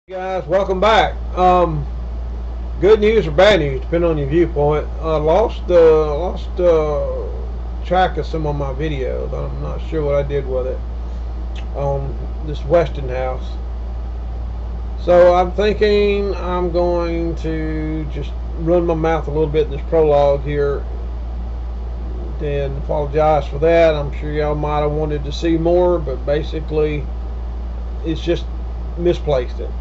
Hey guys, welcome back. Good news or bad news, depending on your viewpoint. Lost track of some of my videos. I'm not sure what I did with it on this Westinghouse. So I'm thinking I'm going to just run my mouth a little bit in this prologue here. Then apologize for that. I'm sure y'all might have wanted to see more, but basically it's just misplaced it.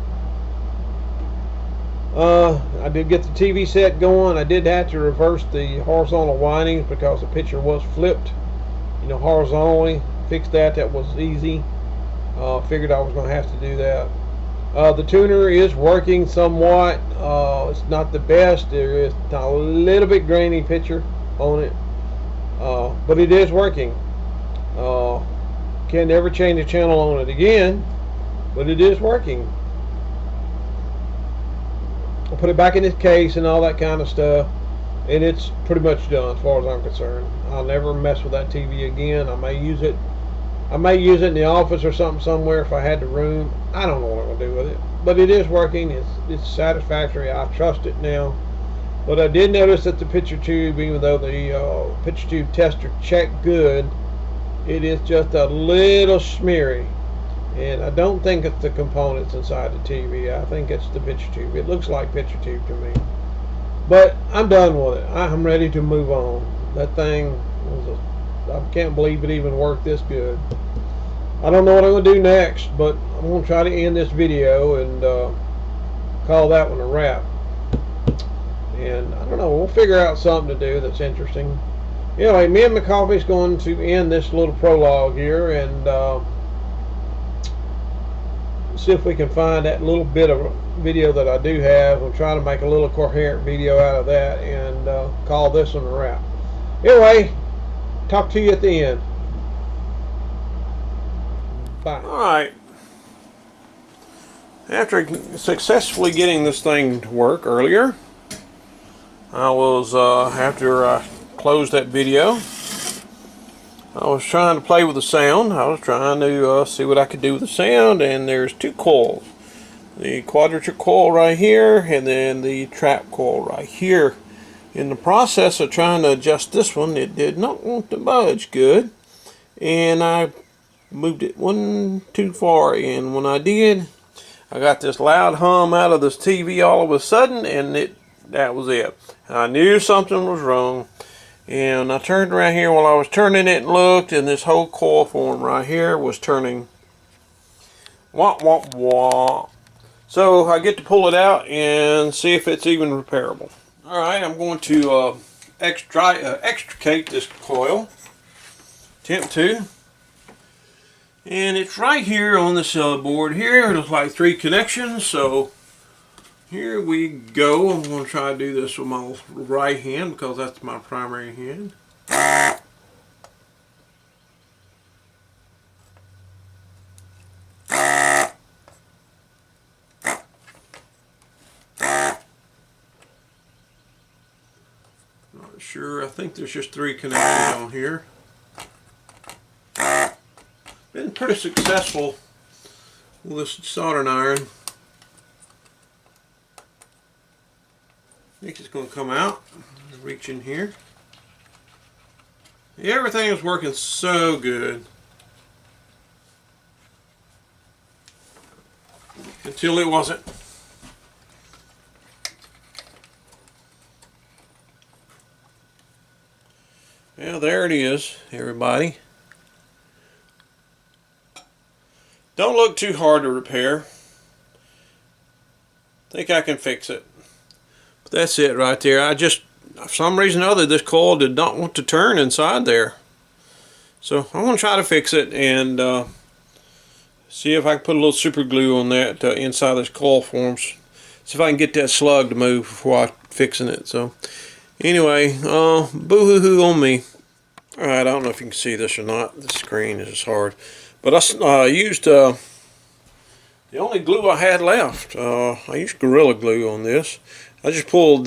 I did get the TV set going. I did have to reverse the horizontal windings because the picture was flipped, horizontally. Fixed that. That was easy. Figured I was going to have to do that. The tuner is working somewhat. It's not the best. There is a little bit grainy picture on it, but it is working. Can never change the channel on it again, but it is working. I'll put it back in its case and all that kind of stuff, and it's pretty much done as far as I'm concerned. I'll never mess with that TV again. I may use it in the office or something somewhere if I had the room. I don't know what I'm going to do with it, but it is working. It's satisfactory. I trust it now. But I did notice that the picture tube, even though the picture tube tester checked good, it is just a little smeary. And I don't think it's the components inside the TV. I think it's the picture tube. It looks like picture tube to me. But I'm done with it. I'm ready to move on. That thing I can't believe it even worked this good. I don't know what I'm going to do next, but I'm going to try to end this video and call that one a wrap. And I don't know, we'll figure out something to do that's interesting. Anyway, me and McCoffey's going to end this little prologue here and see if we can find that little bit of video that I do have. We'll try to make a little coherent video out of that and call this one a wrap. Anyway, talk to you at the end. Bye. Alright. After successfully getting this thing to work earlier, I was, after I closed that video, I was trying to play with the sound. I was trying to see what I could do with the sound, and there's two coils. The quadrature coil right here, and then the trap coil right here. In the process of trying to adjust this one, it did not want to budge good, and I moved it one too far, and when I did, I got this loud hum out of this TV all of a sudden, and that was it. I knew something was wrong. And I turned around here while I was turning it and looked, and this whole coil form right here was turning wah wah wah. So I get to pull it out and see if it's even repairable. Alright, I'm going to extricate this coil. Attempt to. And it's right here on this board here. It looks like 3 connections, so here we go. I'm going to try to do this with my right hand because that's my primary hand. Not sure. I think there's just 3 connections on here. Been pretty successful with this soldering iron. I think it's going to come out. Reach in here. Everything is working so good until it wasn't. Well, there it is, everybody. Don't look too hard to repair. Think I can fix it. That's it right there. I just, for some reason or other, this coil did not want to turn inside there. So I'm going to try to fix it and see if I can put a little super glue on that inside this coil forms. See if I can get that slug to move before I fixing it. So anyway, boo-hoo-hoo on me. Alright, I don't know if you can see this or not. The screen is just hard. But I used the only glue I had left. I used Gorilla Glue on this. I just pulled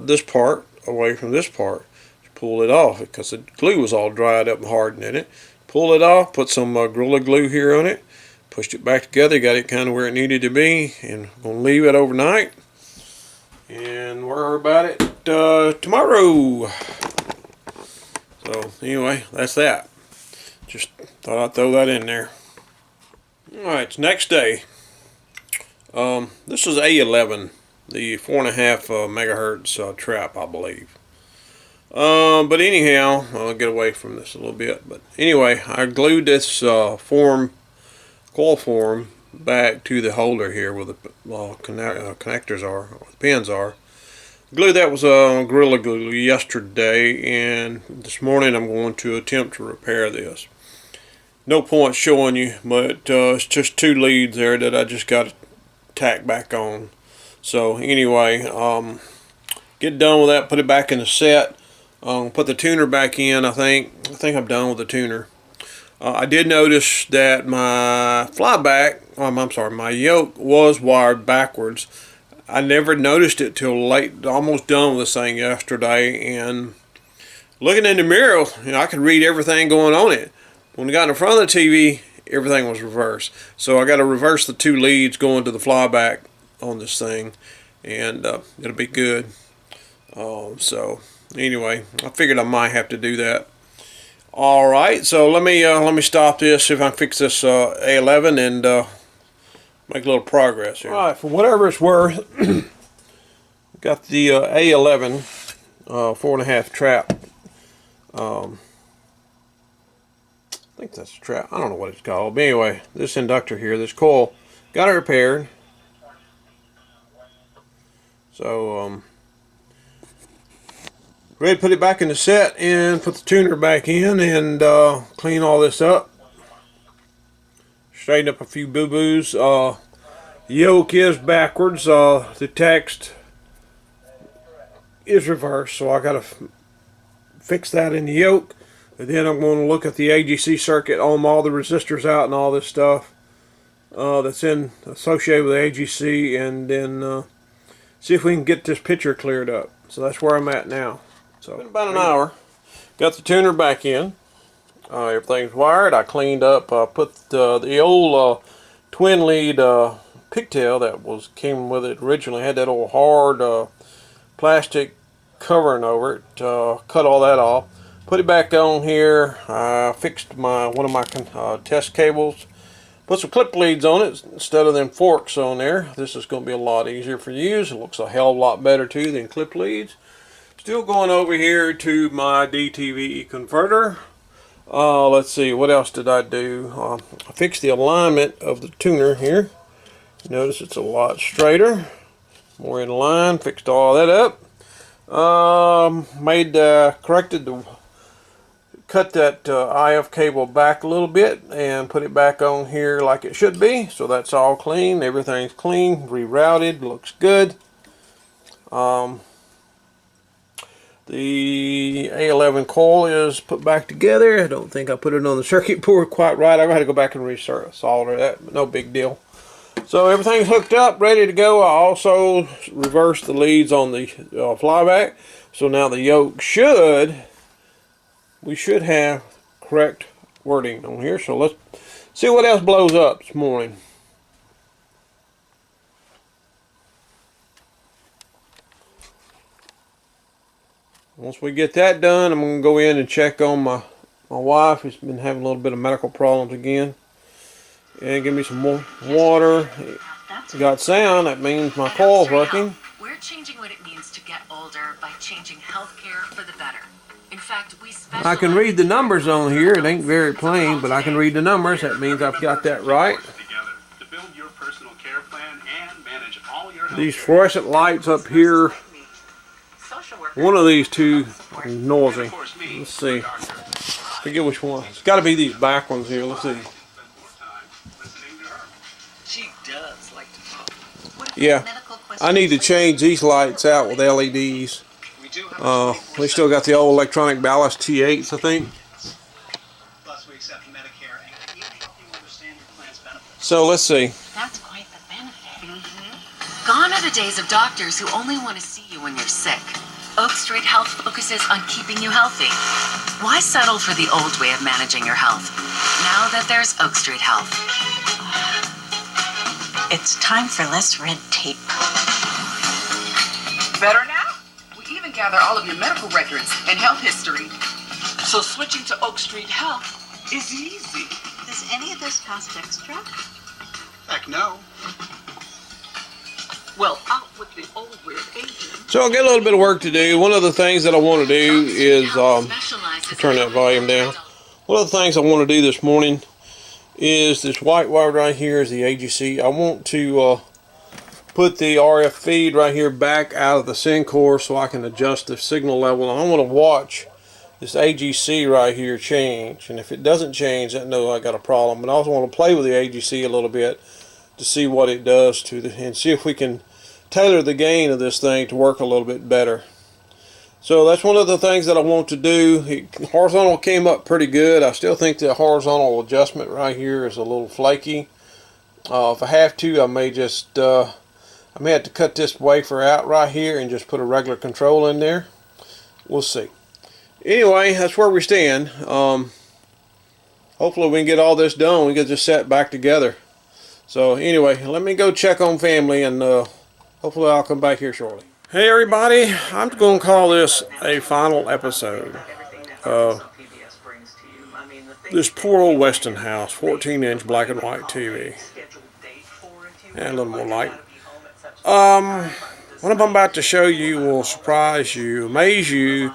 this part away from this part. Just pulled it off because the glue was all dried up and hardened in it. Pull it off, put some Gorilla Glue here on it, pushed it back together, got it kind of where it needed to be, and I'm gonna leave it overnight and worry about it tomorrow. So anyway, that's that. Just thought I'd throw that in there. Alright, it's next day. This is A11, the 4.5 megahertz trap, I believe. But anyhow, I'll get away from this a little bit. But anyway, I glued this coil form back to the holder here where the connectors are, or the pins are. Glue that was Gorilla Glue yesterday, and this morning I'm going to attempt to repair this. No point showing you, but it's just 2 leads there that I just got to tack back on. So anyway, get done with that, put it back in the set. Put the tuner back in. I think I'm done with the tuner. I did notice that my flyback, I'm sorry, my yoke was wired backwards. I never noticed it till late, almost done with this thing yesterday, and looking in the mirror, you know, I could read everything going on it. When I got in front of the TV, everything was reversed. So I got to reverse the 2 leads going to the flyback on this thing, and it'll be good. So anyway, I figured I might have to do that. All right, so let me stop this, see if I can fix this A11 and make a little progress here. All right, for whatever it's worth, got the A11 4.5 trap. I think that's a trap. I don't know what it's called. But anyway, this inductor here, this coil, got it repaired. So ready to put it back in the set and put the tuner back in and clean all this up. Straighten up a few boo-boos. The yoke is backwards. The text is reversed, so I gotta fix that in the yoke. And then I'm going to look at the AGC circuit on all the resistors out and all this stuff that's associated with the AGC, and then see if we can get this picture cleared up. So that's where I'm at now. So been about an hour. Got the tuner back in. Everything's wired. I cleaned up. Put the old twin lead pigtail that came with it originally. Had that old hard plastic covering over it. Cut all that off. Put it back on here. I fixed one of my test cables. Put some clip leads on it instead of them forks on there. This is going to be a lot easier for use. It looks a hell of a lot better too than clip leads. Still going over here to my DTV converter. Let's see, what else did I do? I fixed the alignment of the tuner here. Notice it's a lot straighter, more in line. Fixed all that up. Cut that IF cable back a little bit and put it back on here like it should be. So that's all clean. Everything's clean, rerouted, looks good. The A11 coil is put back together. I don't think I put it on the circuit board quite right. I'm going to go back and solder that, but no big deal. So everything's hooked up, ready to go. I also reversed the leads on the flyback. So now the yoke we should have correct wording on here. So let's see what else blows up this morning. Once we get that done, I'm going to go in and check on my wife, who's been having a little bit of medical problems again. And give me some more water. Got sound, that means my coil's working. We're changing what it means to get older by changing healthcare for the better. In fact, I can read the numbers on here. It ain't very plain, but I can read the numbers. That means I've got that right. These fluorescent lights up here. One of these two is noisy. Let's see. Forget which one. It's got to be these back ones here. Let's see. She does like to talk. Yeah, I need to change these lights out with LEDs. We still got the old electronic ballast T8s, I think. So let's see. That's quite the benefit. Gone are the days of doctors who only want to see you when you're sick. Oak Street Health focuses on keeping you healthy. Why settle for the old way of managing your health? Now that there's Oak Street Health. It's time for less red tape. Better now? We even gather all of your medical records and health history. So switching to Oak Street Health is easy. Does any of this cost extra? Heck no. Well, out with the old weird agent. So I'll get a little bit of work to do. One of the things that I want to do is turn that volume down. One of the things I want to do this morning is this white wire right here is the AGC. I want to put the RF feed right here back out of the SYN core so I can adjust the signal level. And I want to watch this AGC right here change. And if it doesn't change, I know I got a problem. But I also want to play with the AGC a little bit to see what it does to the, and see if we can tailor the gain of this thing to work a little bit better. So that's one of the things that I want to do. Horizontal came up pretty good. I still think the horizontal adjustment right here is a little flaky. If I have to, I may just I may have to cut this wafer out right here and just put a regular control in there. We'll see. Anyway, that's where we stand. Hopefully we can get all this done. We get this set back together. So anyway, let me go check on family, and hopefully I'll come back here shortly. Hey everybody, I'm going to call this a final episode. This poor old Westinghouse 14-inch black and white TV. And a little more light. What I'm about to show you will surprise you, amaze you,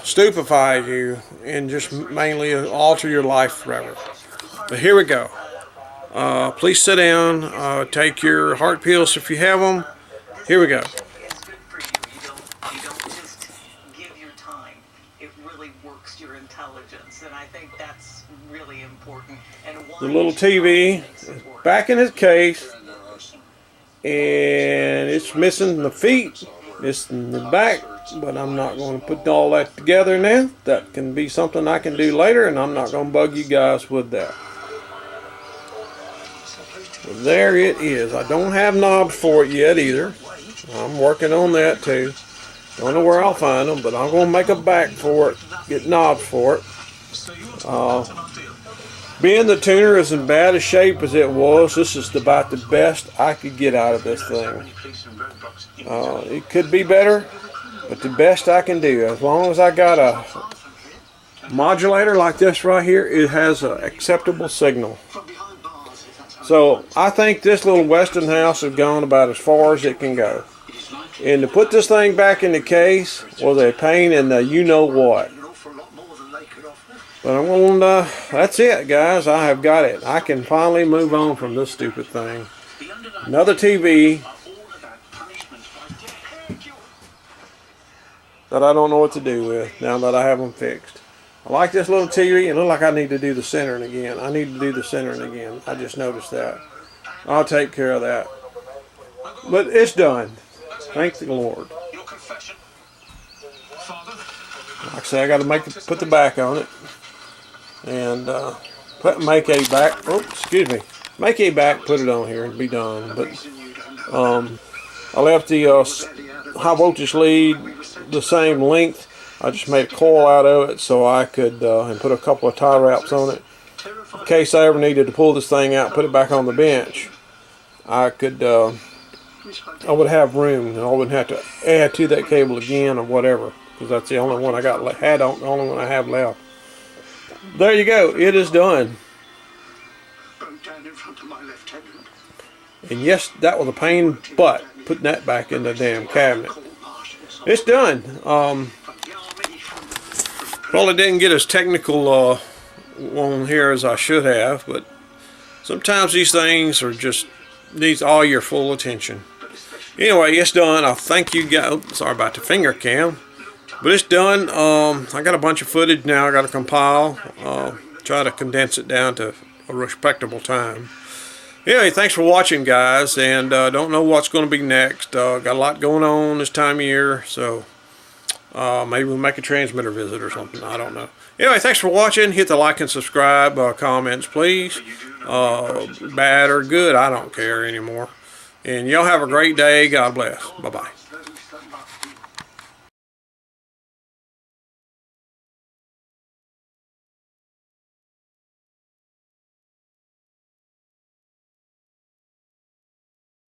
stupefy you, and just mainly alter your life forever. But here we go. Please sit down, take your heart pills if you have them. Here we go. You don't just give your time. It really works your intelligence, and I think that's really important. And The little TV is back in its case, and it's missing the feet, missing the back, but I'm not going to put all that together now. That can be something I can do later, and I'm not going to bug you guys with that. Well, there it is. I don't have knobs for it yet either. I'm working on that too. Don't know where I'll find them, but I'm going to make a back for it, get knobs for it. Being the tuner is in bad a shape as it was, this is about the best I could get out of this thing. It could be better, but the best I can do. As long as I got a modulator like this right here, it has an acceptable signal. So I think this little Westinghouse has gone about as far as it can go. And to put this thing back in the case was a pain in the you-know-what. But I'm going to, that's it guys, I have got it. I can finally move on from this stupid thing. Another TV that I don't know what to do with now that I have them fixed. I like this little TV. It looks like I need to do the centering again. I need to do the centering again. I just noticed that. I'll take care of that. But it's done. Thank the Lord. Like I say, I got to put the back on it, and make a back. Oh, excuse me. Make a back. Put it on here and be done. But I left the high voltage lead the same length. I just made a coil out of it so I could and put a couple of tie wraps on it in case I ever needed to pull this thing out and put it back on the bench. I could I would have room, and I wouldn't have to add to that cable again or whatever, because that's the only one I got the only one I have left. There you go, it is done. And yes, that was a pain, but putting that back in the damn cabinet. It's done. Probably didn't get as technical on here as I should have, but sometimes these things are just needs all your full attention. Anyway, it's done. I thank you guys. Oh, sorry about the finger cam, but it's done. I got a bunch of footage now. I got to compile, try to condense it down to a respectable time. Anyway, thanks for watching, guys, and don't know what's going to be next. Got a lot going on this time of year, so maybe we'll make a transmitter visit or something. I don't know. Anyway, thanks for watching. Hit the like and subscribe. Comments, please. Bad or good, I don't care anymore. And y'all have a great day. God bless. Bye-bye.